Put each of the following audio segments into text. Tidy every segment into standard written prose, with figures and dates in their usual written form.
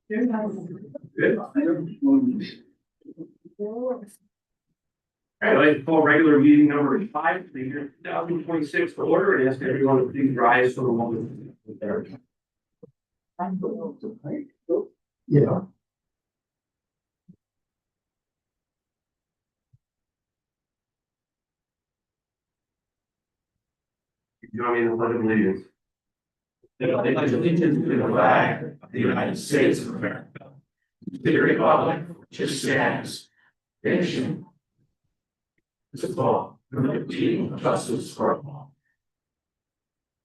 Good. All right, I'd like to call regular meeting number 5, the year 2026 to order, and ask everyone to please rise for the moment. Yeah. Join me in the pledge of allegiance. I pledge allegiance to the flag of the United States of America, to the republic which stands, nation, with liberty and justice for all.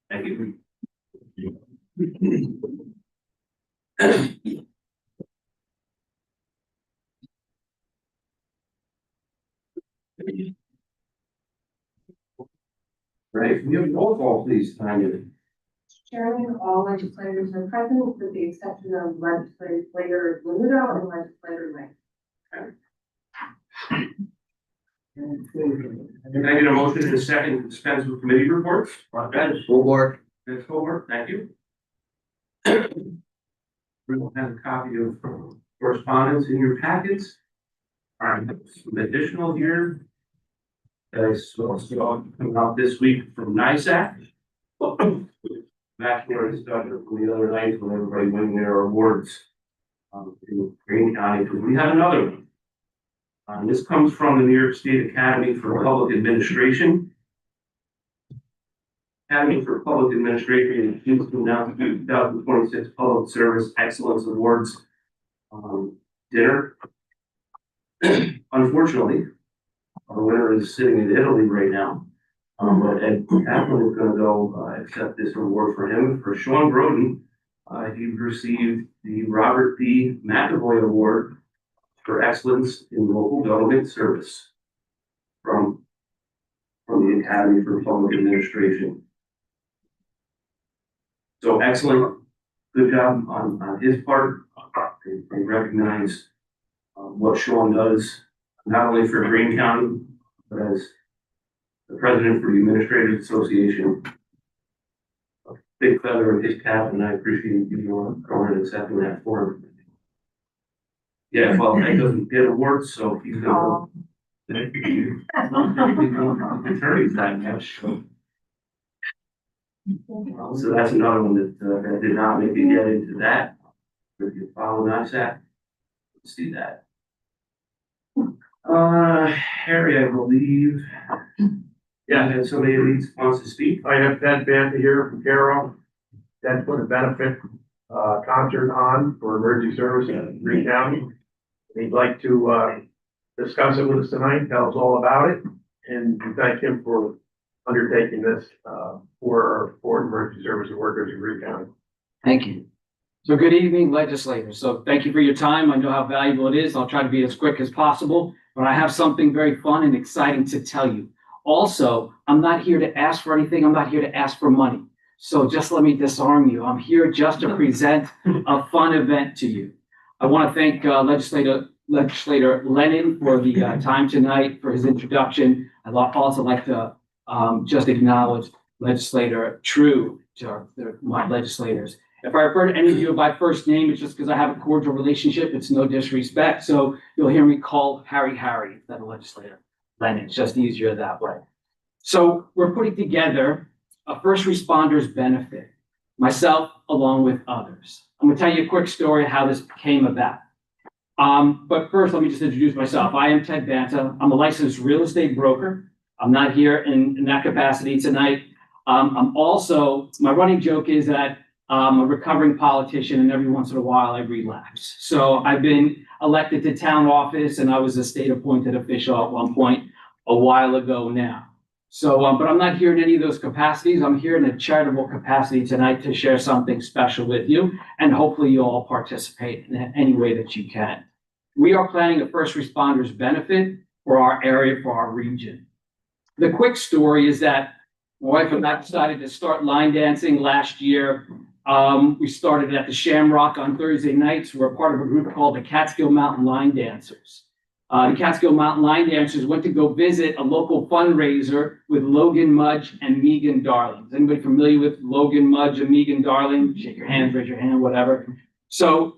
Thank you. Right, can you have a roll call, please, Tanya? Chairman, all legislators are present with the exception of legislator Ludo and legislator Lang. Can I get a motion in a second to dispense with committee reports? Full board. Ms. Colbert, thank you. We will have a copy of correspondence in your packets. All right, some additional here. As well as coming out this week from NISAC. Back where it's done from the other night when everybody winning their awards in Greene County. We have another one. This comes from the New York State Academy for Public Administration. Academy for Public Administration in Houston now to 2026 Public Service Excellence Awards dinner. Unfortunately, our winner is sitting in Italy right now. But Ed Kaplan is going to go accept this award for him. For Sean Broden, he received the Robert B. McAvoy Award for Excellence in Local Government Service from the Academy for Public Administration. So excellent, good job on his part. They recognize what Sean does, not only for Greene County, but as the president for the Administrators Association. A big feather in his cap, and I appreciate you going and accepting that for him. Yeah, well, he doesn't get awards, so he's gonna. Attorney's that much. So that's another one that did not make it get into that. If you follow NISAC, see that. Harry, I believe. Yeah, and somebody wants to speak. I have Ted Banta here from Carroll. Ted put a benefit concert on for emergency service in Greene County. He'd like to discuss it with us tonight, tell us all about it, and we thank him for undertaking this for emergency service workers in Greene County. Thank you. So good evening, legislators. So thank you for your time. I know how valuable it is. I'll try to be as quick as possible, but I have something very fun and exciting to tell you. Also, I'm not here to ask for anything. I'm not here to ask for money. So just let me disarm you. I'm here just to present a fun event to you. I want to thank Legislator Lennon for the time tonight for his introduction. I'd also like to just acknowledge Legislator True, my legislators. If I refer to any of you by first name, it's just because I have a cordial relationship. It's no disrespect. So you'll hear me call Harry instead of Legislator Lennon. It's just easier that way. So we're putting together a first responders benefit, myself along with others. I'm going to tell you a quick story of how this came about. But first, let me just introduce myself. I am Ted Banta. I'm a licensed real estate broker. I'm not here in that capacity tonight. I'm also, my running joke is that I'm a recovering politician, and every once in a while I relapse. So I've been elected to town office, and I was a state appointed official at one point a while ago now. So, but I'm not here in any of those capacities. I'm here in a charitable capacity tonight to share something special with you, and hopefully you'll all participate in any way that you can. We are planning a first responders benefit for our area, for our region. The quick story is that my wife and I decided to start line dancing last year. We started at the Shamrock on Thursday nights. We're part of a group called the Catskill Mountain Line Dancers. The Catskill Mountain Line Dancers went to go visit a local fundraiser with Logan Mudge and Megan Darling. Is anybody familiar with Logan Mudge and Megan Darling? Shake your hand, raise your hand, whatever. So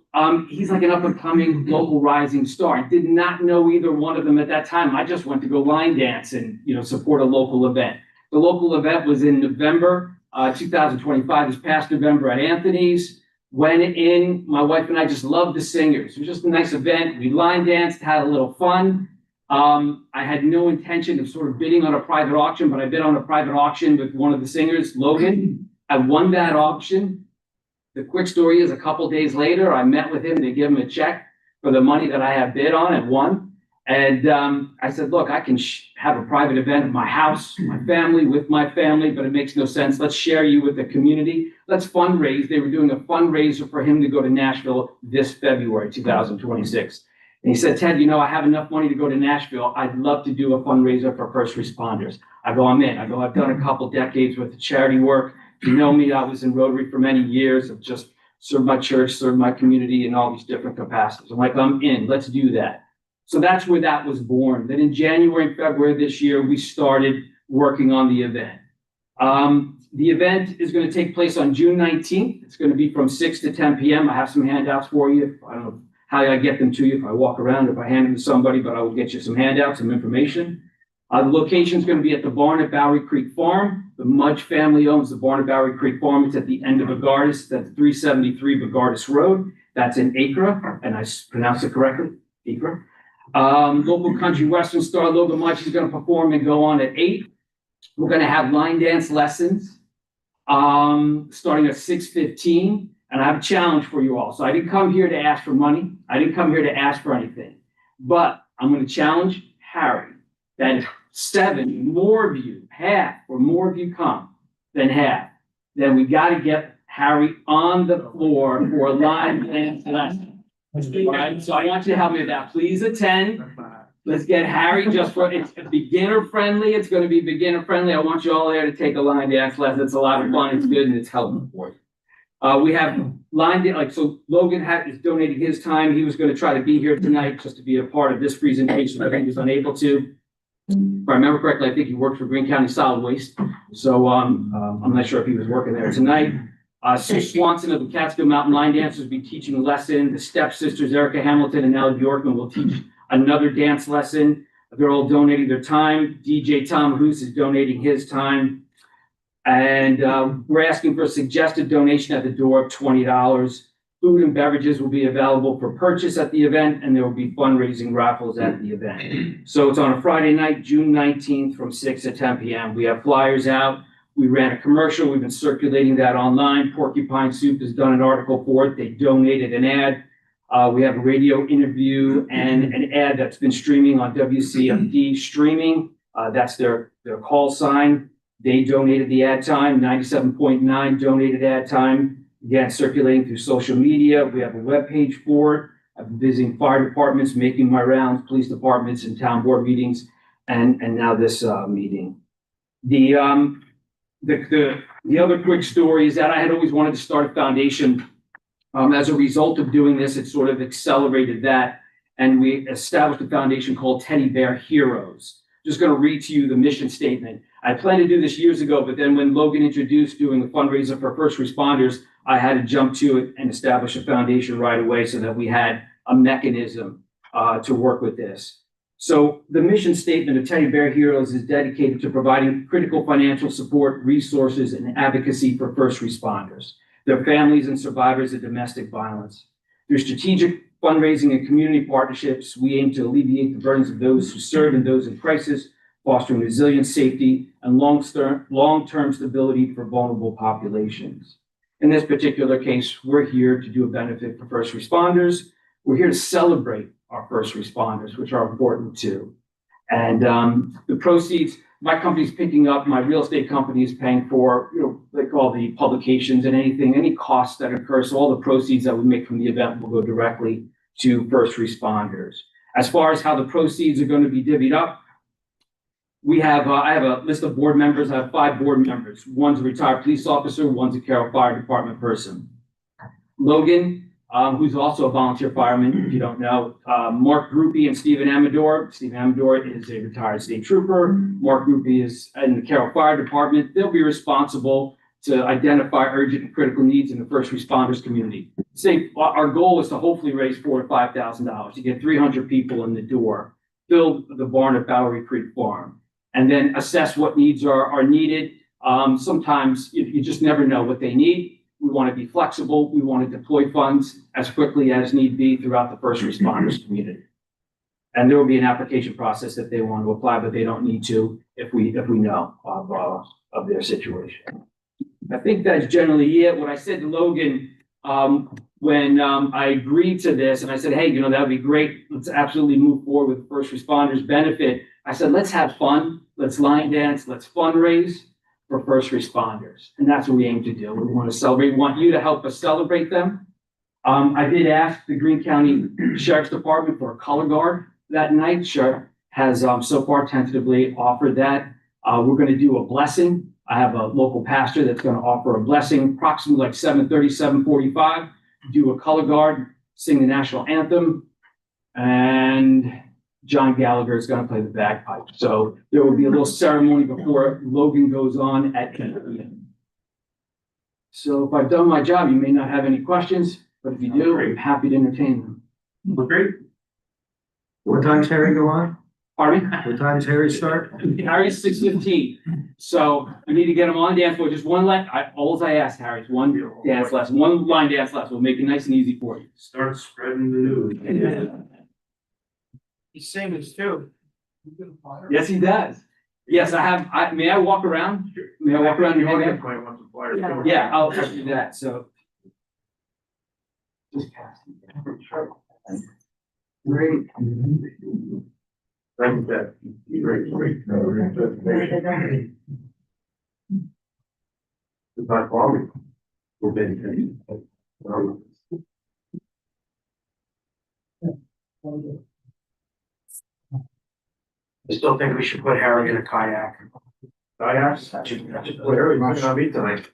he's like an up and coming local rising star. I did not know either one of them at that time. I just went to go line dance and, support a local event. The local event was in November 2025, this past November at Anthony's. Went in, my wife and I just loved the singers. It was just a nice event. We line danced, had a little fun. I had no intention of sort of bidding on a private auction, but I bid on a private auction with one of the singers, Logan. I won that auction. The quick story is a couple days later, I met with him to give him a check for the money that I had bid on and won. And I said, look, I can have a private event at my house, my family, with my family, but it makes no sense. Let's share you with the community. Let's fundraise. They were doing a fundraiser for him to go to Nashville this February, 2026. And he said, Ted, I have enough money to go to Nashville. I'd love to do a fundraiser for first responders. I go, I'm in. I go, I've done a couple decades worth of charity work. You know me, I was in Rotary for many years. I've just served my church, served my community in all these different capacities. I'm like, I'm in. Let's do that. So that's where that was born. Then in January and February this year, we started working on the event. The event is going to take place on June 19th. It's going to be from 6 to 10 p.m. I have some handouts for you. I don't know how I get them to you, if I walk around, if I hand them to somebody, but I will get you some handouts, some information. The location is going to be at the barn at Bowery Creek Farm. The Mudge family owns the barn at Bowery Creek Farm. It's at the end of Bogardus. That's 373 Bogardus Road. That's in Acre, and I pronounced it correctly, Acre. Local country western star Logan Mudge is going to perform and go on at 8. We're going to have line dance lessons starting at 6:15. And I have a challenge for you all. So I didn't come here to ask for money. I didn't come here to ask for anything. But I'm going to challenge Harry that if 7 more of you, half or more of you come than half, then we got to get Harry on the floor for a line dance lesson. All right, so I want you to help me with that. Please attend. Let's get Harry it's beginner friendly. It's going to be beginner friendly. I want you all there to take a line dance lesson. It's a lot of fun. It's good and it's helpful for you. We have so Logan is donating his time. He was going to try to be here tonight just to be a part of this presentation, but he was unable to. If I remember correctly, I think he worked for Greene County Solid Waste. So I'm not sure if he was working there tonight. Sue Swanson of the Catskill Mountain Line Dancers will be teaching a lesson. The stepsisters, Erica Hamilton and Ella Bjorkman, will teach another dance lesson. They're all donating their time. DJ Tom Hoos is donating his time. And we're asking for a suggested donation at the door of $20. Food and beverages will be available for purchase at the event, and there will be fundraising raffles at the event. So it's on a Friday night, June 19th from 6 to 10 p.m. We have flyers out. We ran a commercial. We've been circulating that online. Porcupine Soup has done an article for it. They donated an ad. We have a radio interview and an ad that's been streaming on WCMD streaming. That's their call sign. They donated the ad time, 97.9 donated ad time. Again, circulating through social media. We have a webpage for it. I've been visiting fire departments, making my rounds, police departments, and town board meetings, and now this meeting. The other quick story is that I had always wanted to start a foundation. As a result of doing this, it sort of accelerated that, and we established a foundation called Teddy Bear Heroes. Just going to read to you the mission statement. I planned to do this years ago, but then when Logan introduced doing a fundraiser for first responders, I had to jump to it and establish a foundation right away so that we had a mechanism to work with this. So the mission statement of Teddy Bear Heroes is dedicated to providing critical financial support, resources, and advocacy for first responders, their families, and survivors of domestic violence. Through strategic fundraising and community partnerships, we aim to alleviate the burdens of those who serve and those in crisis, fostering resilience, safety, and long-term stability for vulnerable populations. In this particular case, we're here to do a benefit for first responders. We're here to celebrate our first responders, which are important too. And the proceeds, my company's picking up, my real estate company is paying for, like all the publications and any costs that occur. So all the proceeds that we make from the event will go directly to first responders. As far as how the proceeds are going to be divvied up, we have, I have a list of board members. I have 5 board members. One's a retired police officer, one's a Carroll Fire Department person. Logan, who's also a volunteer fireman, if you don't know. Mark Gruppe and Stephen Amador. Stephen Amador is a retired state trooper. Mark Gruppe is in the Carroll Fire Department. They'll be responsible to identify urgent and critical needs in the first responders community. Say, our goal is to hopefully raise $4,000 to $5,000 to get 300 people in the door, fill the barn at Bowery Creek Farm, and then assess what needs are needed. Sometimes you just never know what they need. We want to be flexible. We want to deploy funds as quickly as need be throughout the first responders community. And there will be an application process if they want to apply, but they don't need to if we know of their situation. I think that's generally it. What I said to Logan, when I agreed to this and I said, hey, that would be great. Let's absolutely move forward with first responders benefit. I said, let's have fun. Let's line dance. Let's fundraise for first responders. And that's what we aim to do. We want to celebrate. We want you to help us celebrate them. I did ask the Greene County Sheriff's Department for a color guard that night. Sheriff has so far tentatively offered that. We're going to do a blessing. I have a local pastor that's going to offer a blessing approximately like 7:30, 7:45, do a color guard, sing the national anthem, and John Gallagher is going to play the bagpipe. So there will be a little ceremony before Logan goes on at 10 p.m. So if I've done my job, you may not have any questions, but if you do, I'm happy to entertain them. Great. What time's Harry go on? Pardon me? What time's Harry start? Harry's 6:15. So we need to get him on the dance floor. Just one line. All I ask, Harry, is one dance lesson, one line dance lesson. We'll make it nice and easy for you. Start spreading the news. He sings too. Yes, he does. Yes, I have. May I walk around? May I walk around your head? Yeah, I'll do that. So. Just pass it. Great. Thank you, great. Goodbye, Bobby. We've been. I still think we should put Harry in a kayak. Kayaks? Where are you gonna be tonight?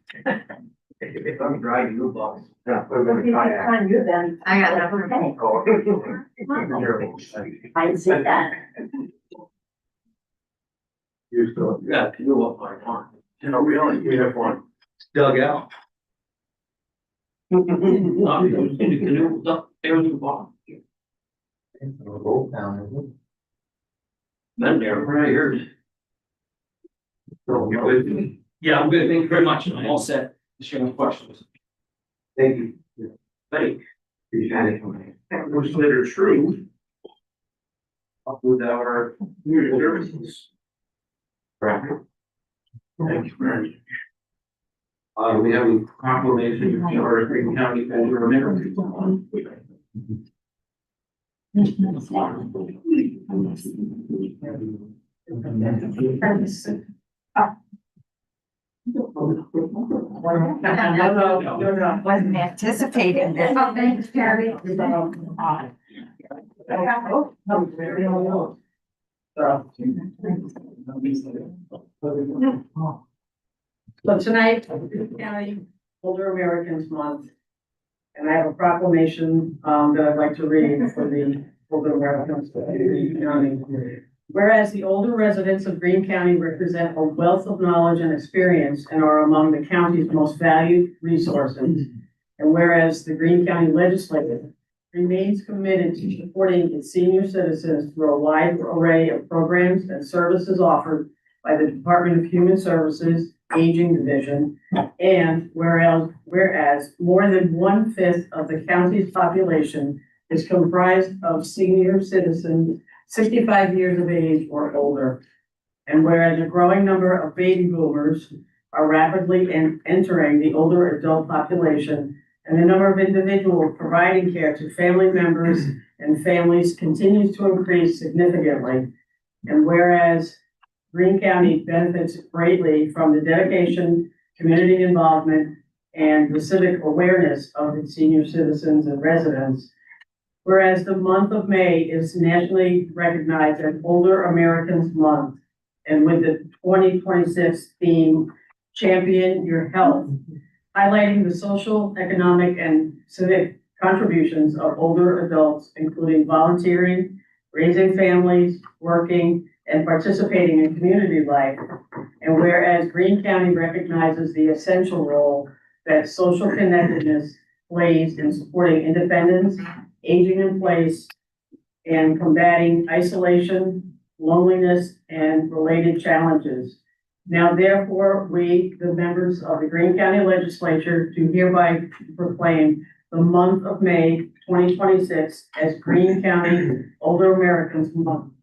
I'm driving you, boss. Yeah, put him in a kayak. I got nothing. I see that. You still, Yeah, you up my farm. really, we have one. Dug out. Then there, right here. Yeah, I'm good. Thank you very much. I'm all set to share my questions. Thank you. Thank you. Legislator True. Up with our community services. Thank you very much. We have a proclamation of our Greene County Older Americans Month. Wasn't anticipating this. Oh, thanks, Terry. So tonight, County Older Americans Month, and I have a proclamation that I'd like to read for the older Americans of Greene County. Whereas the older residents of Greene County represent a wealth of knowledge and experience and are among the county's most valued resources. And whereas the Greene County Legislature remains committed to supporting its senior citizens through a wide array of programs and services offered by the Department of Human Services Aging Division, and whereas more than 1/5 of the county's population is comprised of senior citizens 65 years of age or older, and whereas a growing number of baby boomers are rapidly entering the older adult population, and the number of individuals providing care to family members and families continues to increase significantly, and whereas Greene County benefits greatly from the dedication, community involvement, and the civic awareness of its senior citizens and residents. Whereas the month of May is nationally recognized as Older Americans Month, and with the 2026 theme, Champion Your Health, highlighting the social, economic, and civic contributions of older adults, including volunteering, raising families, working, and participating in community life. And whereas Greene County recognizes the essential role that social connectedness plays in supporting independence, aging in place, and combating isolation, loneliness, and related challenges. Now therefore, we, the members of the Greene County Legislature, do hereby proclaim the month of May 2026 as Greene County Older Americans Month.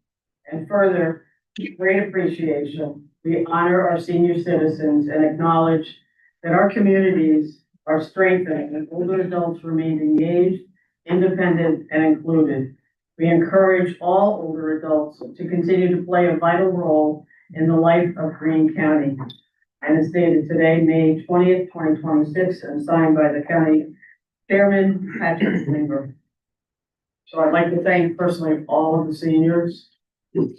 And further, with great appreciation, we honor our senior citizens and acknowledge that our communities are strengthened and older adults remain engaged, independent, and included. We encourage all older adults to continue to play a vital role in the life of Greene County. And is dated today, May 20th, 2026, and signed by the county chairman, Patrick Lindbergh. So I'd like to thank personally all of the seniors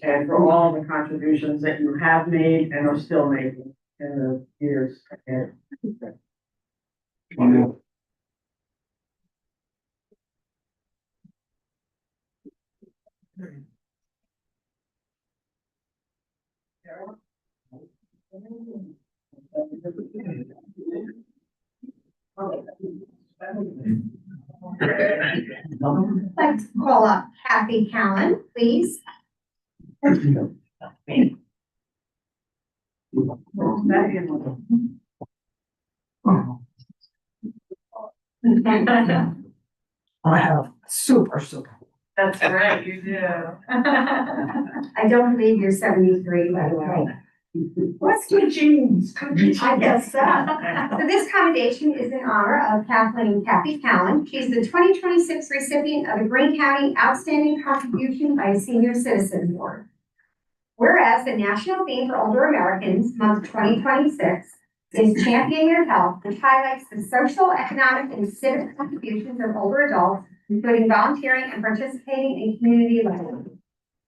and for all the contributions that you have made and are still making in the years ahead. Let's call up Kathy Callan, please. I have super. That's right, you do. I don't believe you're 73, by the way. What's your genes? I guess so. So this commendation is in honor of Kathy Callan. She's the 2026 recipient of the Greene County Outstanding Contribution by a Senior Citizen Award. Whereas the national theme for Older Americans, month 2026, is Champion Your Health, which highlights the social, economic, and civic contributions of older adults, including volunteering and participating in community life.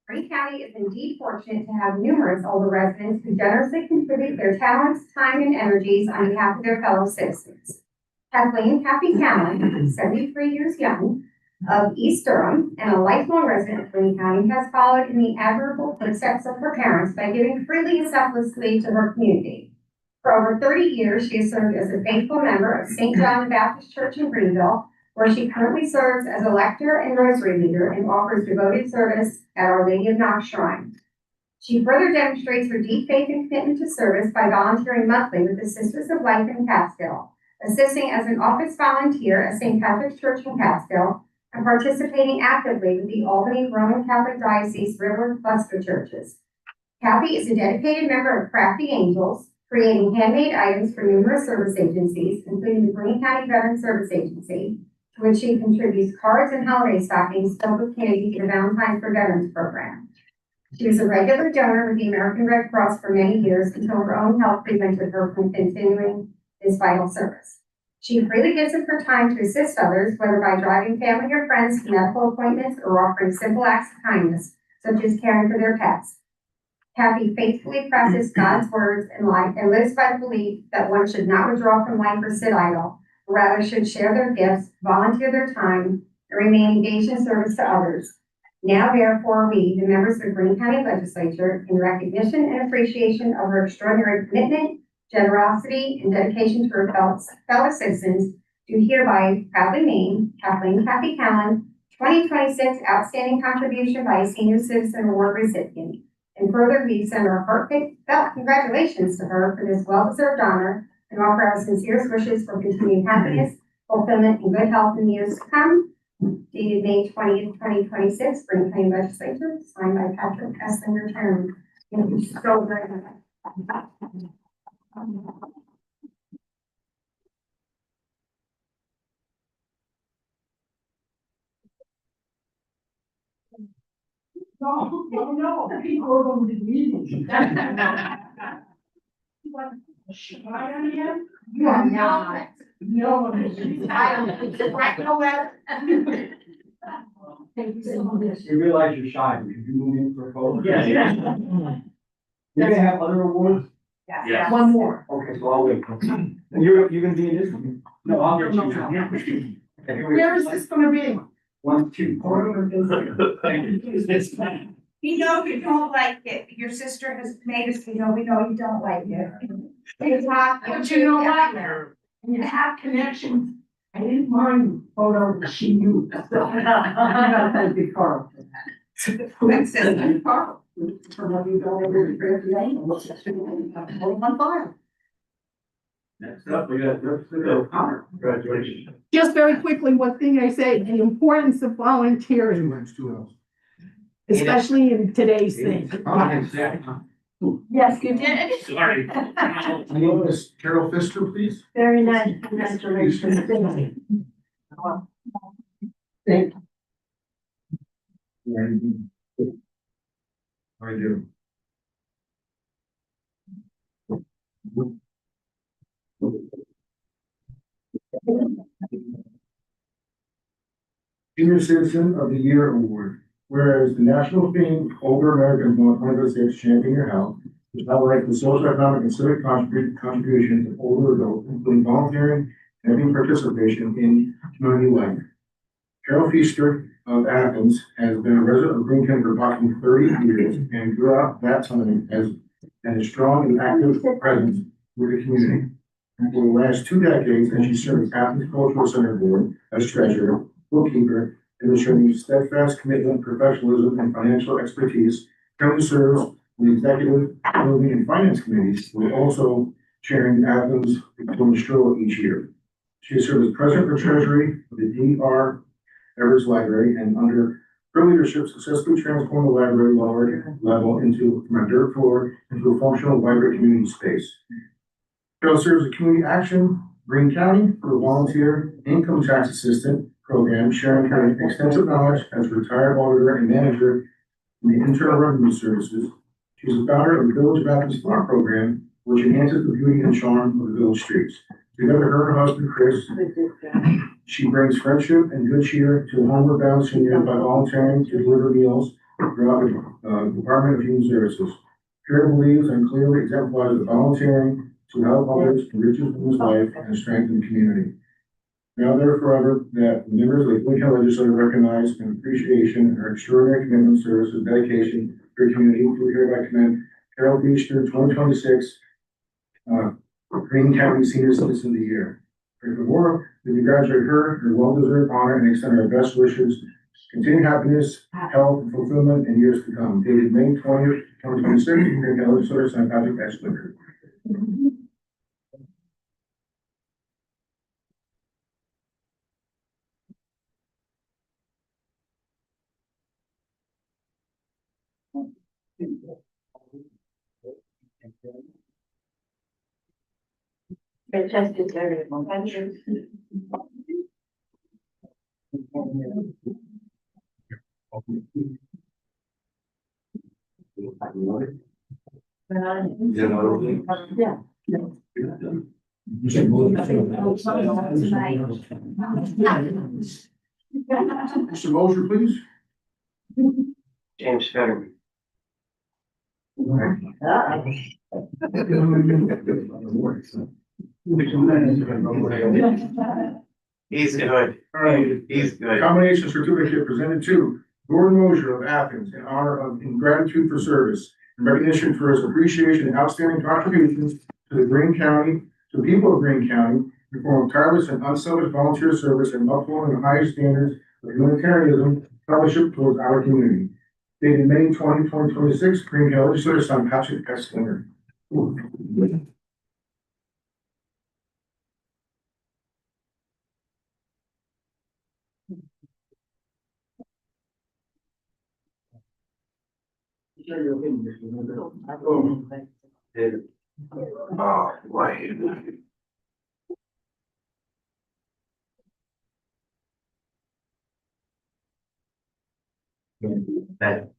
Greene County is indeed fortunate to have numerous older residents who generously contribute their talents, time, and energies on behalf of their fellow citizens. Kathleen Kathy Callan, 73 years young, of East Durham, and a lifelong resident of Greene County, has followed in the admirable footsteps of her parents by giving freely and selflessly to her community. For over 30 years, she has served as a faithful member of St. John the Baptist Church in Greenville, where she currently serves as a lector and rosary leader and offers devoted service at Our Lady of Knox Shrine. She further demonstrates her deep faith and commitment to service by volunteering monthly with the Sisters of Life in Catskill, assisting as an office volunteer at St. Patrick's Church in Catskill, and participating actively with the Albany Roman Catholic Diocese River Cluster Churches. Kathy is a dedicated member of Crafty Angels, creating handmade items for numerous service agencies, including the Greene County Veterans Service Agency, to which she contributes cards and holiday stockings filled with candy for the Valentine's for Veterans program. She was a regular donor with the American Red Cross for many years until her own health prevented her from continuing this vital service. She freely gives of her time to assist others, whether by driving family or friends to medical appointments or offering simple acts of kindness, such as caring for their pets. Kathy faithfully practices God's words in life and lives by the belief that one should not withdraw from life or sit idle, but rather should share their gifts, volunteer their time, and remain engaged in service to others. Now, therefore, we, the members of the Greene County Legislature, in recognition and appreciation of her extraordinary commitment, generosity, and dedication to her fellow citizens, do hereby proudly name Kathleen Kathy Callan, 2026 Outstanding Contribution by a Senior Citizen Award recipient. And further, we send our heartfelt congratulations to her for this well-deserved honor and offer our sincerest wishes for continued happiness, fulfillment, and good health in the years to come. Dated May 20th, 2026, Greene County Legislature, signed by Patrick S. Linder, Chairman. Thank you so very much. No, people are going to the meetings. You are not. No, I don't know that. Thank you so much. We realize you're shy, but could you move in for a photo? Yes. You're gonna have other awards? Yes. One more. Okay, so I'll wait. You're gonna be in this one? No, I'll get you. Okay, here we go. Where is this gonna be? 1, 2, 3. We know you don't like it. Your sister has made us, we know you don't like it. We talk. But you know what? When you have connections, I didn't mind photos that she used. I gotta thank you, Carl. Who says Carl? Some of you don't ever regret the name, what's that? Hold on fire. Next up, we got Connor. Congratulations. Just very quickly, one thing I say, the importance of volunteering, especially in today's thing. Yes, you did. Sorry. Miss Carol Pfister, please. Very nice, congratulations. Thank I do. Senior Citizen of the Year Award, whereas the national theme, Older Americans Month 2026, Champion Your Health, is highlight the social, economic, and civic contributions of older adults, including volunteering and active participation in community life. Carol Pfister of Athens has been a resident of Greene County for approximately 30 years, and throughout that time has had a strong and active presence with the community. And for the last 2 decades, as she served as Athens Cultural Center Board as treasurer, bookkeeper, demonstrating steadfast commitment, professionalism, and financial expertise. Currently serves on the executive, building, and finance committees, while also chairing Athens Victorian Stroll each year. She has served as president of treasury of the D.R. Everett Library, and under her leadership successfully transformed the library lower level from a dirt floor into a functional library community space. Carol serves as community action, Greene County, for a volunteer income tax assistant program, sharing her extensive knowledge as a retired auditor and manager in the Internal Revenue Services. She's the founder of the Village of Athens Farm Program, which enhances the beauty and charm of the village streets. Together, her and her husband, Chris, she brings friendship and good cheer to homeward bound seniors by volunteering to deliver meals throughout the Department of Human Services. Carol believes and clearly exemplifies the volunteering to help others, enriches one's life, and strengthen the community. Now there forever that the members of the Greene County Legislature recognize and appreciation and her extraordinary commitment, service, and dedication to the community. We hereby commend Carol Pfister, 2026 Greene County Senior Citizen of the Year. Furthermore, we congratulate her well-deserved honor and extend our best wishes, continued happiness, health, and fulfillment in years to come. Dated May 20th, 2026, Greene County Legislature, St. Patrick Legislature. Fantastic, very Mr. Moser, please. James Fetterman. He's good. All right. He's good. Combination certificate presented to Gordon Mosier of Athens in honor of, in gratitude for service and recognition for his appreciation and outstanding contributions to the Greene County, to the people of Greene County, in the form of tireless and unselfish volunteer service and upholding the highest standards of humanitarianism, fellowship towards our community. Dated May 20, 2026, Greene County Legislature, St. Patrick Legislature. Oh, wait. That.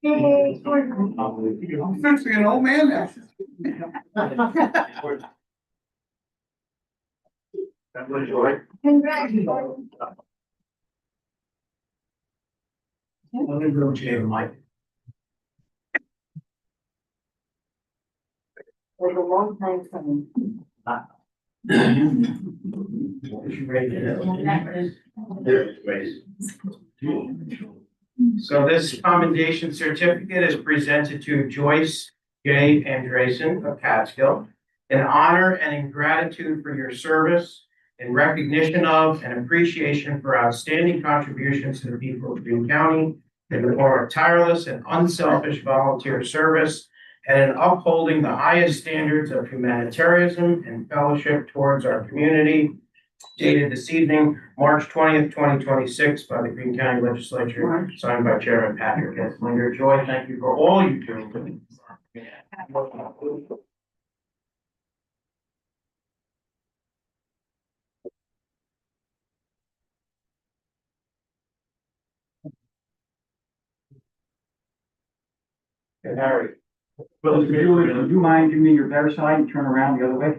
Hey, I'm fixing an old man now. That was joy. congratulations. Okay, Mike. Was a long time coming. You ready to go? There's Grace. So this commendation certificate is presented to Joyce J. Andresen of Catskill in honor and in gratitude for your service, in recognition of and appreciation for outstanding contributions to the people of Greene County in the form of tireless and unselfish volunteer service and in upholding the highest standards of humanitarianism and fellowship towards our community. Dated this evening, March 20th, 2026, by the Greene County Legislature, signed by Chairman Patrick S. Linger. Joy, thank you for all you do. And Harry. Well, Julie, would you mind giving me your better side and turn around the other way?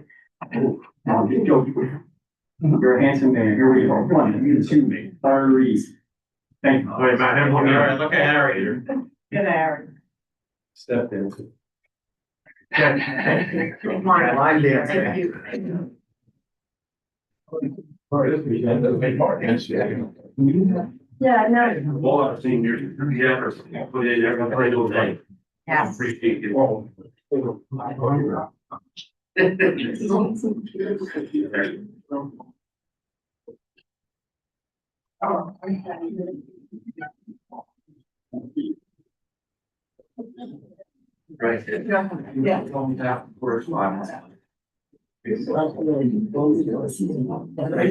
No, I'm just joking. You're a handsome man. Here we go. 1, 2, 3. Thank you. Wait, Matt, All right, look at Harry. Get Harry. Step in. Line dance. Thank you. Yeah, no. All our seniors, yeah, put in every single day. Yes. Appreciate it. Right. Yeah. Correspondence. Right,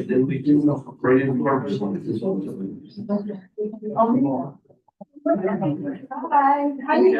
then we do right in correspondence. Bye. How you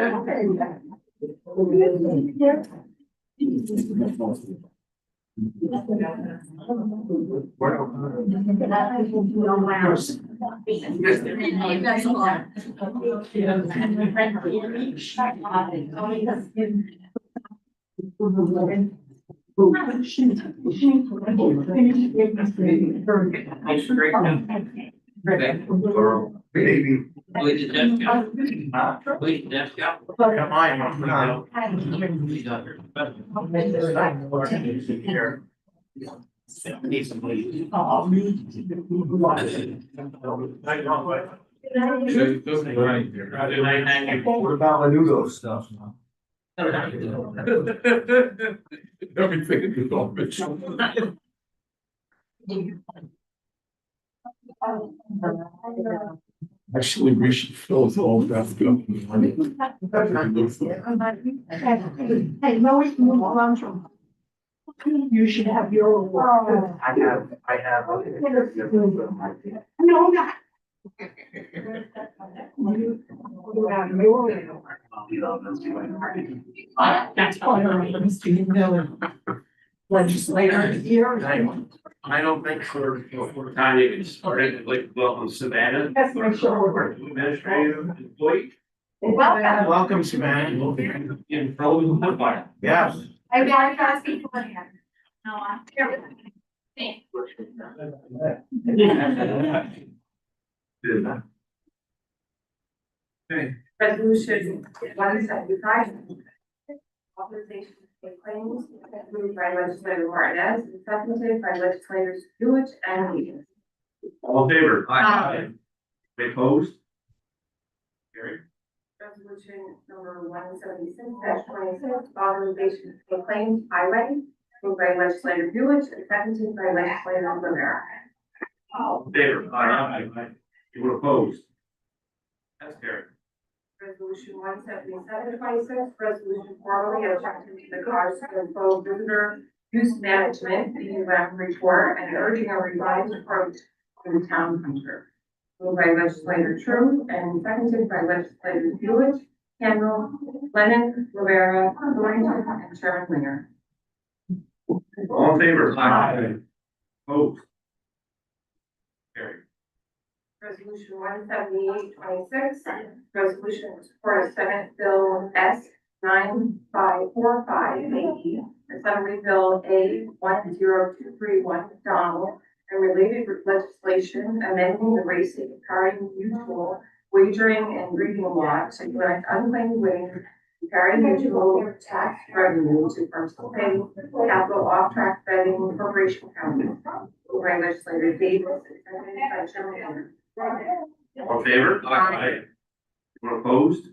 Baby. Come on. Need some leaves. What about Lanugo stuff? Everything is all bitch. Actually, we should fill it all back up. Hey, no, we can move along from. You should have your award. I have. No, not. That's why I'm Steve Miller. Legislator here. I don't think for time you can start it, like, welcome Savannah. Let's make sure we're. Administrative employee. Welcome. Welcome, Savannah. In frozen woodbine. Yes. I got to speak to him. No, I'm here. Thanks. Okay. Resolution 175. Authorization to pay claims, moved by legislator Martinez, and seconded by legislators Lewis and Lee. All in favor? Aye. Any opposed? Carried. Resolution number 176-26, authorization to pay claims highway, moved by legislator Lewis and seconded by legislator Rivera. All in favor? Aye. You opposed? That's carried. Resolution 177-26, resolution formally adjusting to the cost of control visitor use management, the report, and urging a revised approach to the town center. Moved by legislator True and seconded by legislators Lewis, Campbell, Lennon, Rivera, Thornton, and Chairman Linger. All in favor? Aye. Opposed? Carried. Resolution 178-26, resolution for Senate Bill S 9545 AE, Assembly Bill A 10231 Donald, and related legislation amending the racing carrying mutual wagering and breeding law to grant unclaimed winnings carrying mutual tax revenue to participate capital off-track betting corporation county. Moved by legislator Davis, and seconded by Chairman Linger. All in favor? Aye. Anyone opposed?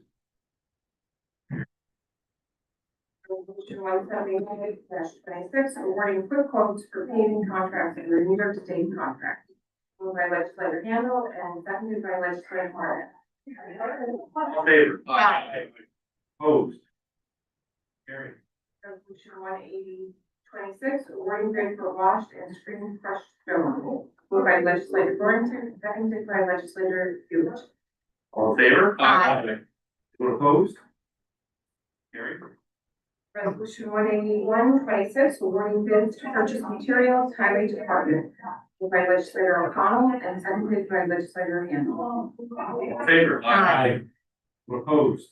Resolution 179-26, awarding quick quotes for paving contracts and New York State contracts. Moved by legislator Handle and seconded by legislator Martin. All in favor? Aye. Opposed? Carried. Resolution 180-26, awarding bid for washed and screened crushed stone. Moved by legislator Thornton, seconded by legislator Lewis. All in favor? Aye. Anyone opposed? Carried. Resolution 181-26, awarding bids to purchase materials, highway department. Moved by legislator O'Connell and seconded by legislator Handle. All in favor? Aye. Anyone opposed?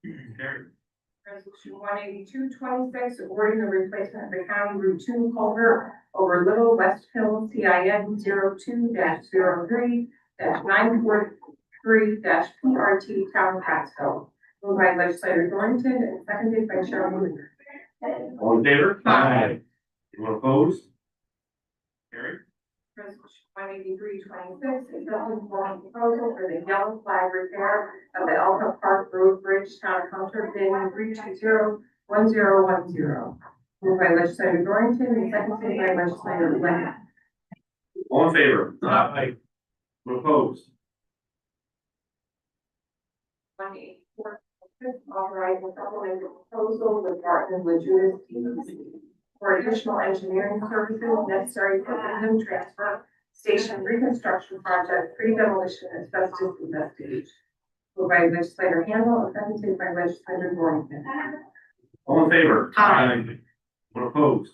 Carried. Resolution 182-26, awarding the replacement of the County Route 2 culvert over Little West Hill, CIN 02-03-943-PRT Town of Catskill. Moved by legislator Thornton and seconded by Chairman Linder. All in favor? Aye. Anyone opposed? Carried. Resolution 183-26, accepting formal proposal for the yellow flag repair of the Elka Park Road Bridge Town of Hunter bin 320-1010. Moved by legislator Dorrington and seconded by legislator Lennon. All in favor? Aye. Anyone opposed? 184-26, authorizing supplemental proposal with Barton Lejudas for additional engineering services necessary for the transfer station reconstruction project, pre-demolition asbestos investigation. Moved by legislator Handle and seconded by legislator Dorrington. All in favor? Aye. Anyone opposed?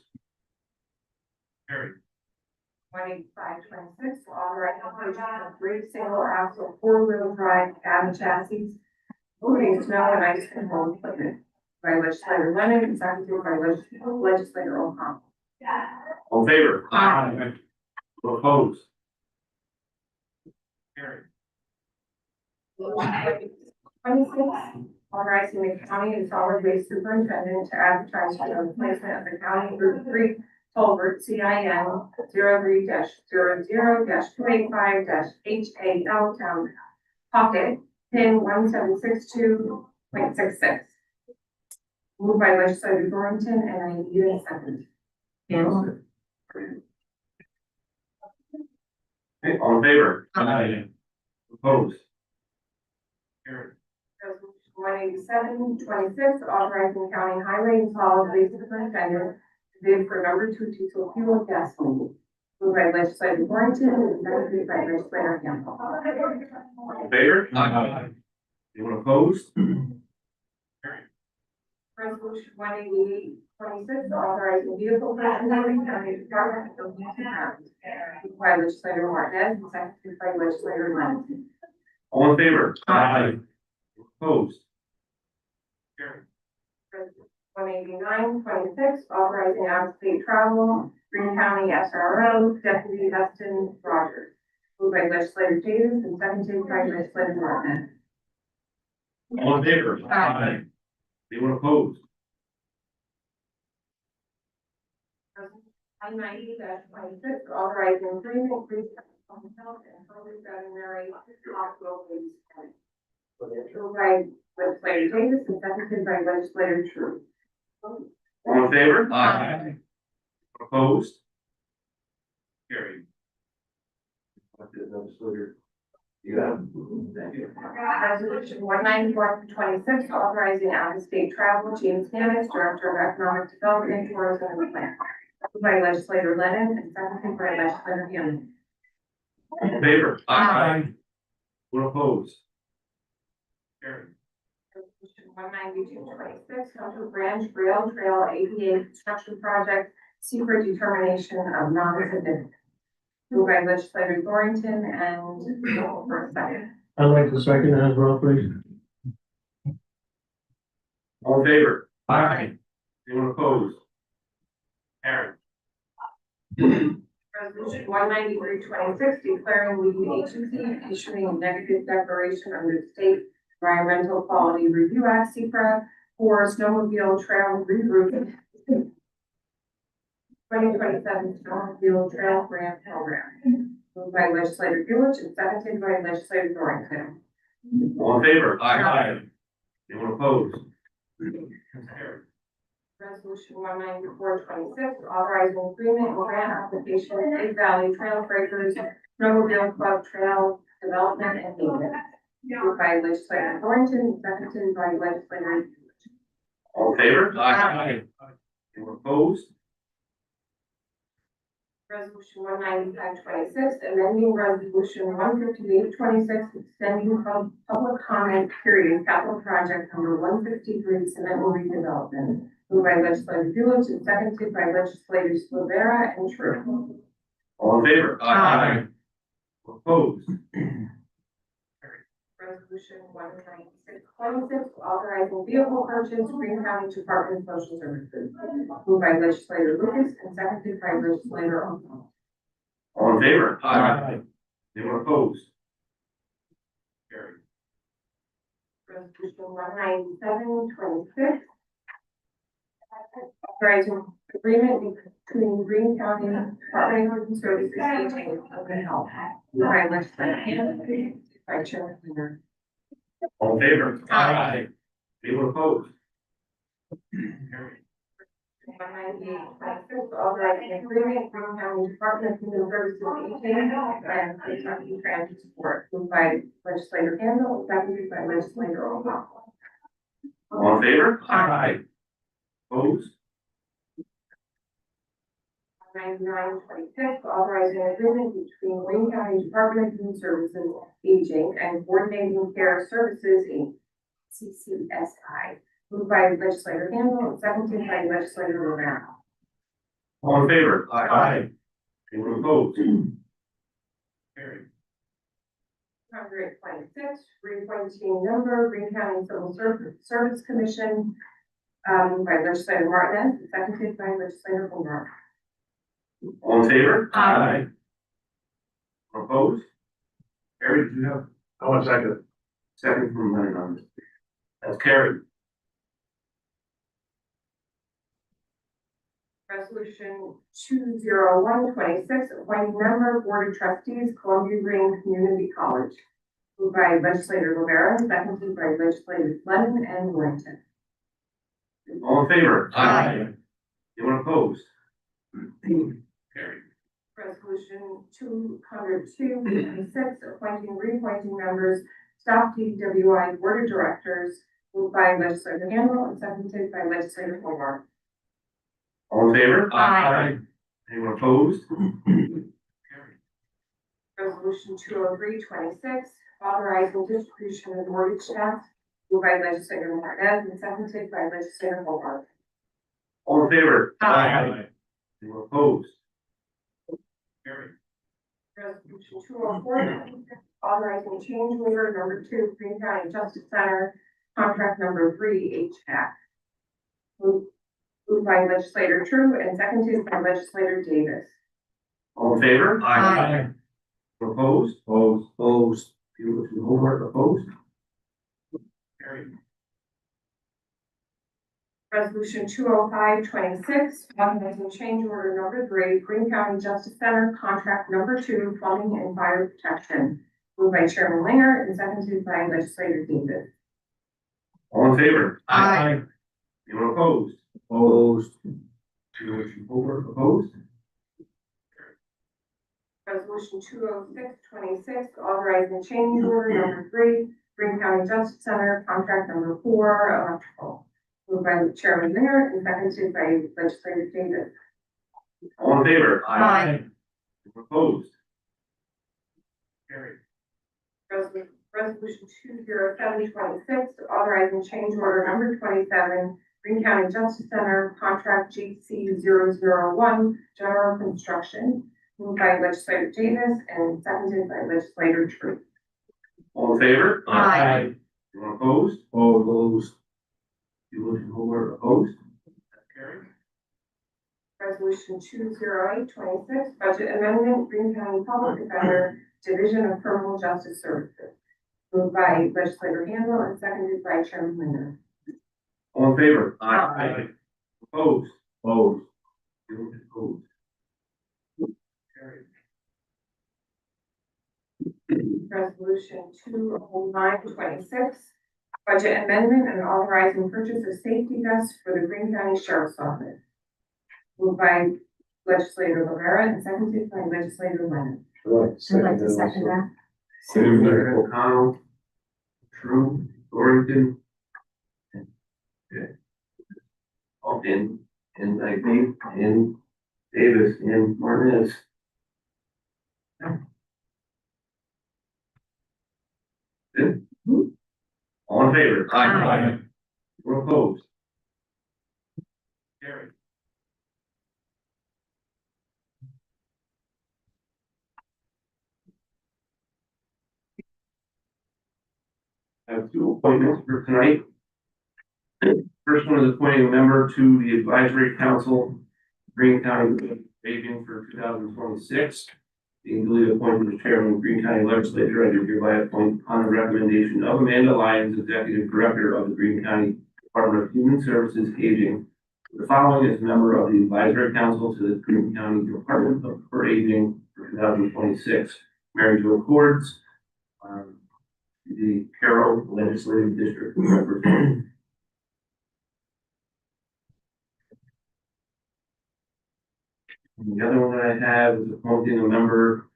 Carried. 185-26, authorizing purchase of 3 single-axle four-wheel drive cab chassis, moving snow and ice control equipment. By legislator Lennon and seconded by legislator O'Connell. All in favor? Aye. Anyone opposed? Carried. 26, authorizing the county and solid waste superintendent to advertise for the replacement of the county Route 3 culvert CIN 03-00-285-HAL town pocket pin 1762.66. Moved by legislator Dorrington and I need a second. Handle. Okay, all in favor? Aye. Opposed? Carried. Resolution 187-26, authorizing the county highway and solid waste superintendent to bid for number 2 diesel fuel and gasoline. Moved by legislator Dorrington and seconded by legislator Handle. All in favor? Aye. Anyone opposed? Carried. Resolution 188-26, authorizing vehicle purchase ordering county department of police department. Moved by legislator Martinez and seconded by legislator Lennon. All in favor? Aye. Opposed? Carried. 189-26, authorizing out-of-state travel, Greene County SRO, Deputy Dustin Rogers. Moved by legislator Davis and seconded by legislator Martinez. All in favor? Aye. Anyone opposed? 190-26, authorizing agreement with Home Health and Public Veterinary Hospital. Moved by legislator Davis and seconded by legislator True. All in favor? Aye. Opposed? Carried. Legislator. You have. Thank you. Resolution 194-26, authorizing out-of-state travel, James Candace, Director of Economic Development and Tourism and Plan. Moved by legislator Lennon and seconded by legislator Hammond. All in favor? Aye. Anyone opposed? Carried. Resolution 192-26, Hunter Branch Rail Trail ADA construction project, secret determination of non-significant. Moved by legislator Thorrington and for a second. I'd like to second that as well, please. All in favor? Aye. Anyone opposed? Carried. Resolution 193-26, declaring lead agency and issuing a negative declaration under the State Environmental Quality Review Act, (SECRA), for snowmobile trail rerouting 2027 snowmobile trail grant program. Moved by legislator Lewis and seconded by legislator Dorrington. All in favor? Aye. Anyone opposed? Carried. Resolution 19426, authorizing agreement and grant application, Big Valley Trail Breakers, Snowmobile Club Trail Development and Maintenance. Moved by legislator Thornton, seconded by legislator. All in favor? Aye. Anyone opposed? Resolution 19526, amending resolution 15826, extending public comment period, capital project number 153, cement redevelopment. Moved by legislator Lewis and seconded by legislators Rivera and True. All in favor? Aye. Opposed? Resolution 19626, authorizing vehicle purchase, Greene County Department of Social Services. Moved by legislator Lucas and seconded by legislator O'Connell. All in favor? Aye. Anyone opposed? Carried. Resolution 19726, authorizing agreement between Greene County Department of Human Services, Aging and Public Health. Moved by legislator Hannah, by Chair Linder. All in favor? Aye. Anyone opposed? Carried. 19826, authorizing agreement, Greene County Department of Human Services, Aging and Kentucky Transit Support. Moved by legislator Handle, seconded by legislator O'Connell. All in favor? Aye. Opposed? 9926, authorizing agreement between Greene County Department of Human Services, Aging and Coordinating Care Services, Inc., CCSI. Moved by legislator Handle and seconded by legislator Rivera. All in favor? Aye. Anyone opposed? Carried. 126, reappointing member, Greene County Civil Service Commission, moved by legislator Martinez and seconded by legislator Hobart. All in favor? Aye. Opposed? Carried. Do you have I want second. second from Leonard? That's carried. Resolution 20126, appointing member, Board of Trustees, Columbia Green Community College. Moved by legislator Rivera, seconded by legislators Lennon and Warrington. All in favor? Aye. Anyone opposed? Carried. Resolution 20226, appointing, reappointing members, Staff DWI Board of Directors. Moved by legislator Handle and seconded by legislator Hobart. All in favor? Aye. Anyone opposed? Carried. Resolution 20326, authorizing distribution of mortgage tax. Moved by legislator Martinez and seconded by legislator Hobart. All in favor? Aye. Anyone opposed? Carried. Resolution 20426, authorizing change order number 2, Greene County Justice Center, contract number 3, HVAC. Moved by legislator True and seconded by legislator Davis. All in favor? Aye. Opposed? Opposed. Bueller and Hobart opposed? Carried. Resolution 20526, authorizing change order number 3, Greene County Justice Center, contract number 2, plumbing and fire protection. Moved by Chairman Linger and seconded by legislator Davis. All in favor? Aye. Anyone opposed? Opposed. Bueller and Hobart opposed? Resolution 20626, authorizing change order number 3, Greene County Justice Center, contract number 4, electrical. Moved by Chairman Linger and seconded by legislator Davis. All in favor? Aye. Anyone opposed? Carried. Resolution 20726, authorizing change order number 27, Greene County Justice Center, contract GC 001, general construction. Moved by legislator Davis and seconded by legislator True. All in favor? Aye. Anyone opposed? Opposed. Bueller and Hobart opposed? That's carried. Resolution 20826, budget amendment, Greene County Public Defender, Division of Criminal Justice Services. Moved by legislator Handle and seconded by Chairman Linder. All in favor? Aye. Opposed? Opposed. Bueller and opposed? Carried. resolution 20926, budget amendment and authorizing purchase of safety vests for the Greene County Sheriff's Office. Moved by legislator Rivera and seconded by legislator Lennon. I'd like to second that. Senator O'Connell, True, Dorrington. Okay. All in Knightley, in Davis, in Martinez. Good. All in favor? Aye. Or opposed? Carry. I have two appointments for tonight. First one is appointing a member to the Advisory Council, Greene County Aging for 2026. Being duly appointed as chairman of Greene County Legislature, I do hereby appoint on the recommendation of Amanda Lyons, Executive Director of the Greene County Department of Human Services Aging. The following is a member of the Advisory Council to the Greene County Department for Aging for 2026. Mary Jo Accords, the Carroll Legislative District Representative. And the other one that I have is appointing a member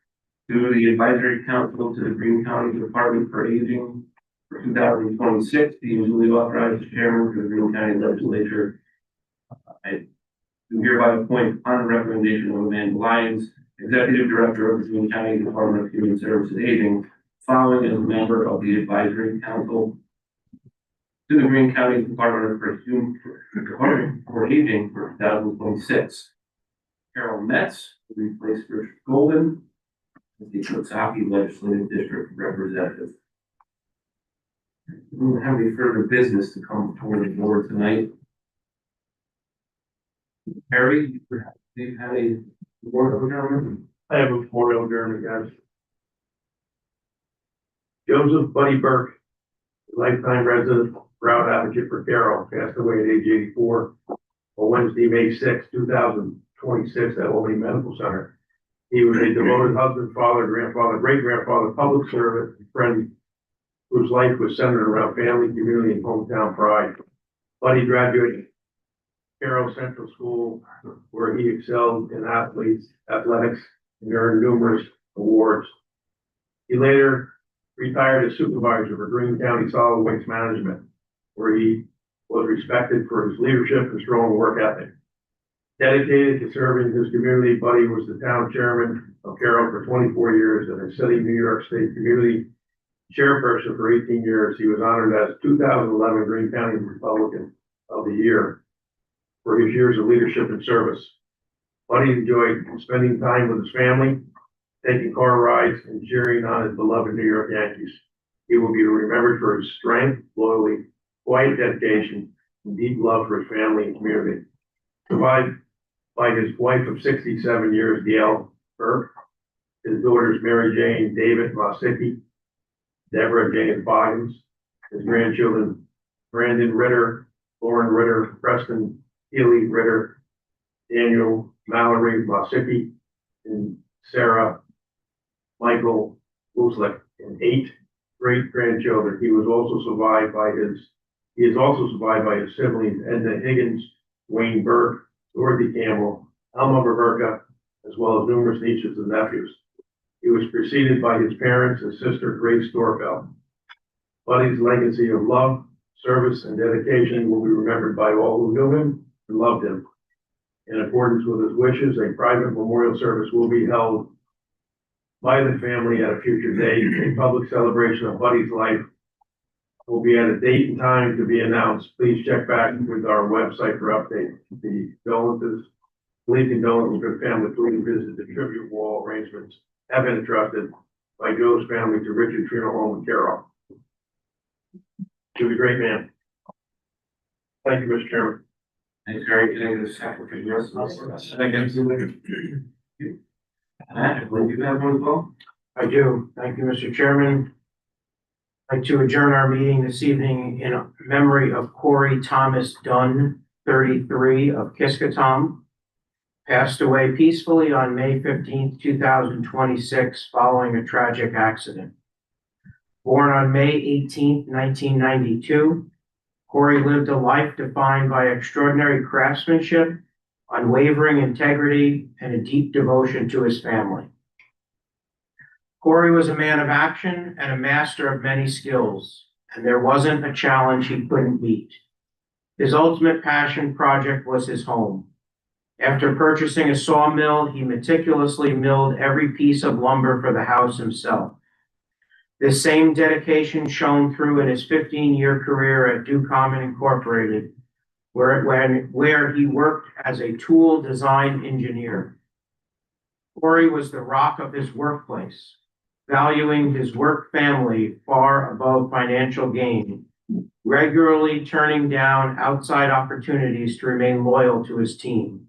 to the Advisory Council to the Greene County Department for Aging for 2026, being duly authorized as chairman for the Greene County Legislature. I do hereby appoint on the recommendation of Amanda Lyons, Executive Director of the Greene County Department of Human Services Aging, following as a member of the Advisory Council to the Greene County Department for Aging for 2026. Carol Metz will replace Richard Golden as the Coxsackie Legislative District Representative. We don't have any further business to come before the board tonight. Harry, do you have any board adjournment? I have a memorial adjournment, guys. Joseph Buddy Burke, lifetime resident, proud advocate for Carroll, passed away at age 84 on Wednesday, May 6, 2026 at Albany Medical Center. He was a devoted husband, father, grandfather, great-grandfather, public servant, and friend whose life was centered around family, community, and hometown pride. Buddy graduated Carroll Central School, where he excelled in athletics, and earned numerous awards. He later retired as supervisor for Greene County Solid Waste Management, where he was respected for his leadership and strong work ethic. Dedicated to serving his community, Buddy was the town chairman of Carroll for 24 years and a sitting New York State community chairperson for 18 years. He was honored as 2011 Greene County Republican of the Year for his years of leadership and service. Buddy enjoyed spending time with his family, taking car rides, and cheering on his beloved New York Yankees. He will be remembered for his strength, loyalty, quiet dedication, and deep love for his family and community. Survived by his wife of 67 years, Gail Burke, his daughters Mary Jane, David Mosicki, Deborah Jane Boggins, his grandchildren Brandon Ritter, Lauren Ritter, Preston Healy Ritter, Daniel Mallory Mosicki, and Sarah Michael Wooslick, and 8 great-grandchildren. He is also survived by his siblings, Edna Higgins, Wayne Burke, Dorothy Campbell, Alma Roberta, as well as numerous nieces and nephews. He was preceded by his parents and sister, Grace Dorfeld. Buddy's legacy of love, service, and dedication will be remembered by all who knew him and loved him. In accordance with his wishes, a private memorial service will be held by the family at a future date. A public celebration of Buddy's life will be at a date and time to be announced. Please check back with our website for updates. The condolences, please condolences for the family. Please visit the tribute wall arrangements have been entrusted by Joe's family to Richard Trino Home in Carroll. He was a great man. Thank you, Mr. Chairman. Thanks, Harry. Can I get a second for the rest of us? Second. Matt, will you have one as well? I do. Thank you, Mr. Chairman. I'd like to adjourn our meeting this evening in memory of Corey Thomas Dunn, 33 of Kiskatom, passed away peacefully on May 15th, 2026, following a tragic accident. Born on May 18, 1992, Corey lived a life defined by extraordinary craftsmanship, unwavering integrity, and a deep devotion to his family. Corey was a man of action and a master of many skills, and there wasn't a challenge he couldn't meet. His ultimate passion project was his home. After purchasing a sawmill, he meticulously milled every piece of lumber for the house himself. This same dedication shone through in his 15-year career at Ducommun Incorporated, where he worked as a tool design engineer. Corey was the rock of his workplace, valuing his work family far above financial gain, regularly turning down outside opportunities to remain loyal to his team.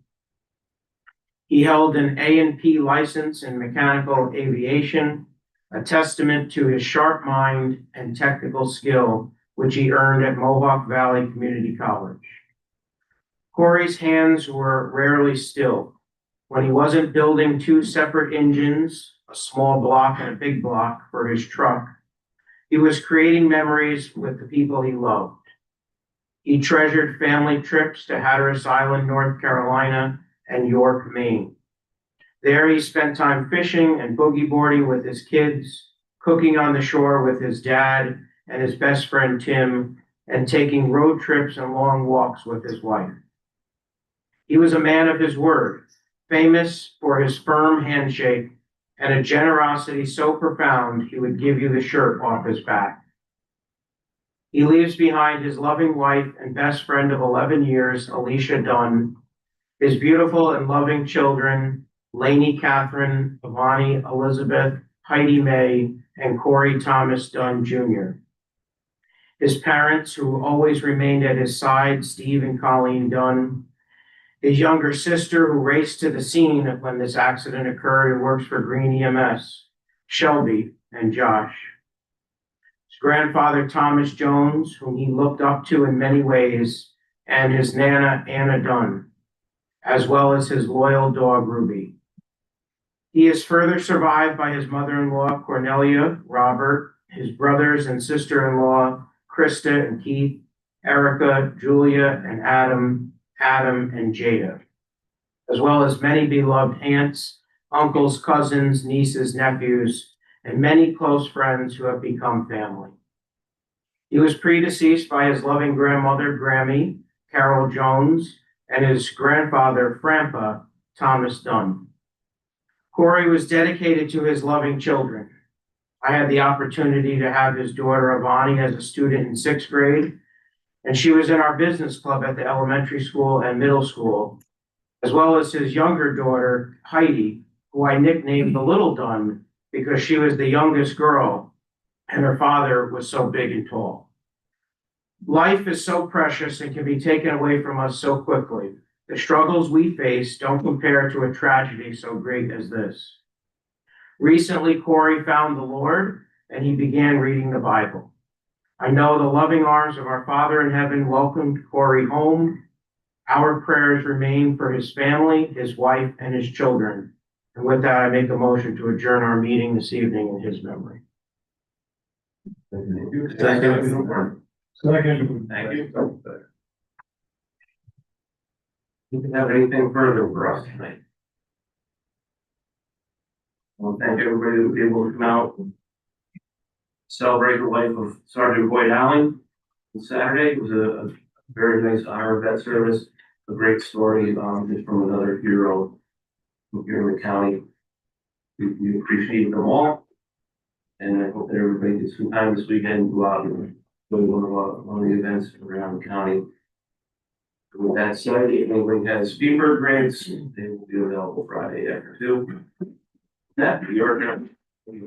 He held an A&P license in mechanical aviation, a testament to his sharp mind and technical skill, which he earned at Mohawk Valley Community College. Corey's hands were rarely still. When he wasn't building two separate engines, a small block and a big block for his truck, he was creating memories with the people he loved. He treasured family trips to Hatteras Island, North Carolina, and York, Maine. There he spent time fishing and boogie boarding with his kids, cooking on the shore with his dad and his best friend Tim, and taking road trips and long walks with his wife. He was a man of his word, famous for his firm handshake and a generosity so profound he would give you the shirt off his back. He leaves behind his loving wife and best friend of 11 years, Alicia Dunn, his beautiful and loving children, Lainey Catherine, Avani Elizabeth, Heidi Mae, and Corey Thomas Dunn Jr. His parents, who always remained at his side, Steve and Colleen Dunn. His younger sister, who raced to the scene when this accident occurred and works for Greene EMS, Shelby and Josh. His grandfather, Thomas Jones, whom he looked up to in many ways, and his Nana, Anna Dunn, as well as his loyal dog, Ruby. He is further survived by his mother-in-law, Cornelia, Robert, his brothers and sister-in-law, Krista and Keith, Erica, Julia, and Adam and Jada, as well as many beloved aunts, uncles, cousins, nieces, nephews, and many close friends who have become family. He was predeceased by his loving grandmother, Grammy, Carol Jones, and his grandfather, Frampa, Thomas Dunn. Corey was dedicated to his loving children. I had the opportunity to have his daughter Avani as a student in 6th grade, and she was in our business club at the elementary school and middle school, as well as his younger daughter, Heidi, who I nicknamed the Little Dunn because she was the youngest girl and her father was so big and tall. Life is so precious and can be taken away from us so quickly. The struggles we face don't compare to a tragedy so great as this. Recently, Corey found the Lord and he began reading the Bible. I know the loving arms of our Father in heaven welcomed Corey home. Our prayers remain for his family, his wife, and his children. And with that, I make a motion to adjourn our meeting this evening in his memory. Second. Thank you. You can have anything further for us tonight. Well, thank everybody who was able to come out and celebrate the life of Sergeant Boyd Allen on Saturday. It was a very nice honor of that service. A great story, just from another hero from here in the county. We appreciate them all. And I hope that everybody gets some time this weekend to go out and go to one of the events around the county. With that said, if anybody has FEMA grants, they will be available Friday after 2. That, you're